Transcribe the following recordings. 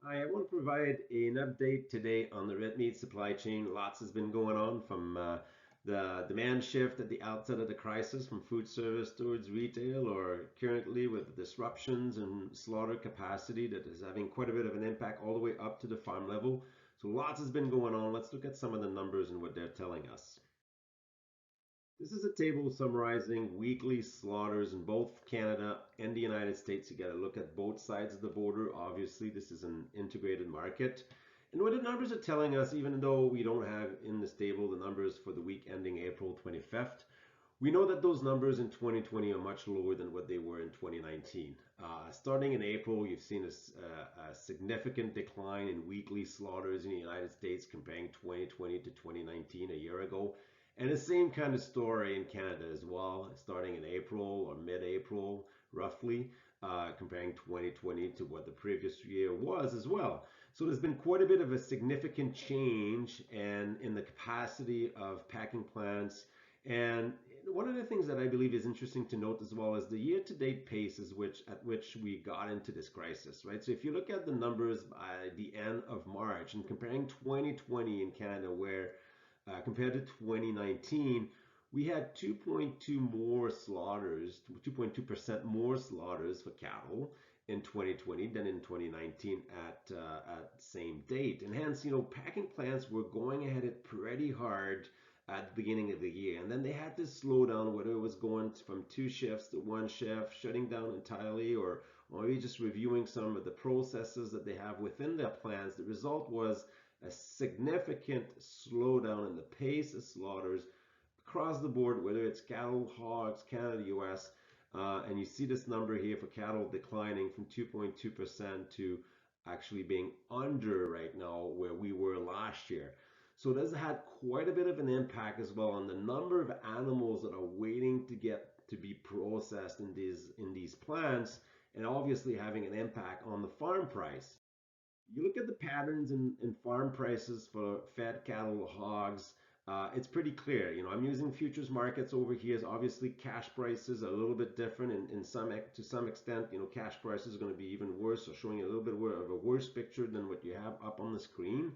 Hi, I want to provide an update today on the red meat supply chain. Lots has been going on from the demand shift at the outset of the crisis from food service towards retail, or currently with disruptions in slaughter capacity that is having quite a bit of an impact all the way up to the farm level. So lots has been going on. Let's look at some of the numbers and what they're telling us. This is a table summarizing weekly slaughters in both Canada and the United States. You got to look at both sides of the border. Obviously, this is an integrated market. And what the numbers are telling us, even though we don't have in this table the numbers for the week ending April 25th, we know that those numbers in 2020 are much lower than what they were in 2019. Starting in April, you've seen a significant decline in weekly slaughters in the United States comparing 2020 to 2019 a year ago. And the same kind of story in Canada as well, starting in April or mid-April, roughly, comparing 2020 to what the previous year was as well. So there's been quite a bit of a significant change and in the capacity of packing plants. And one of the things that I believe is interesting to note as well is the year-to-date pace at which we got into this crisis, right? So if you look at the numbers by the end of March and comparing 2020 in Canada, where compared to 2019, we had 2.2 more slaughters, 2.2% more slaughters for cattle in 2020 than in 2019 at same date. And hence, packing plants were going ahead it pretty hard at the beginning of the year. And then they had to slow down, whether it was going from two shifts to one shift, shutting down entirely, or maybe just reviewing some of the processes that they have within their plants. The result was a significant slowdown in the pace of slaughters across the board, whether it's cattle, hogs, Canada, US. And you see this number here for cattle declining from 2.2% to actually being under right now where we were last year. So this had quite a bit of an impact as well on the number of animals that are waiting to get to be processed in these plants, and obviously having an impact on the farm price. You look at the patterns in farm prices for fed cattle, hogs, it's pretty clear. I'm using futures markets over here. Obviously, cash prices are a little bit different, and to some extent, cash prices are going to be even worse, or showing a little bit of a worse picture than what you have up on the screen.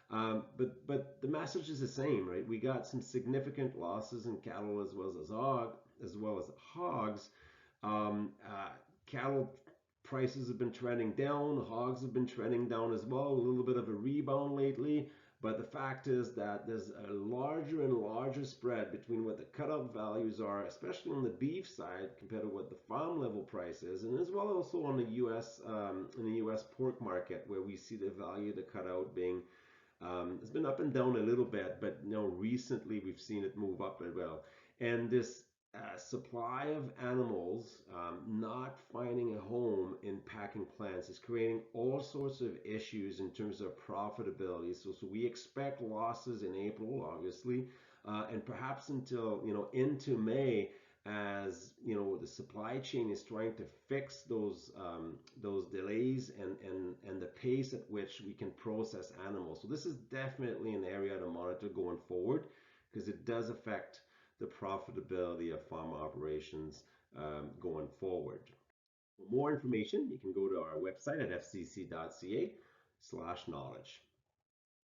But the message is the same, right? We got some significant losses in cattle as well as hogs. Cattle prices have been trending down, hogs have been trending down as well, a little bit of a rebound lately. But the fact is that there's a larger and larger spread between what the cutout values are, especially on the beef side, compared to what the farm level price is, and as well also on the U.S. In the U.S. pork market, where we see the value of the cutout being it's been up and down a little bit, but recently we've seen it move up as well. And this supply of animals not finding a home in packing plants is creating all sorts of issues in terms of profitability. So we expect losses in April, obviously, and perhaps until into May, as the supply chain is trying to fix those delays and the pace at which we can process animals. So this is definitely an area to monitor going forward, because it does affect the profitability of farm operations going forward. For more information, you can go to our website at fcc.ca/knowledge.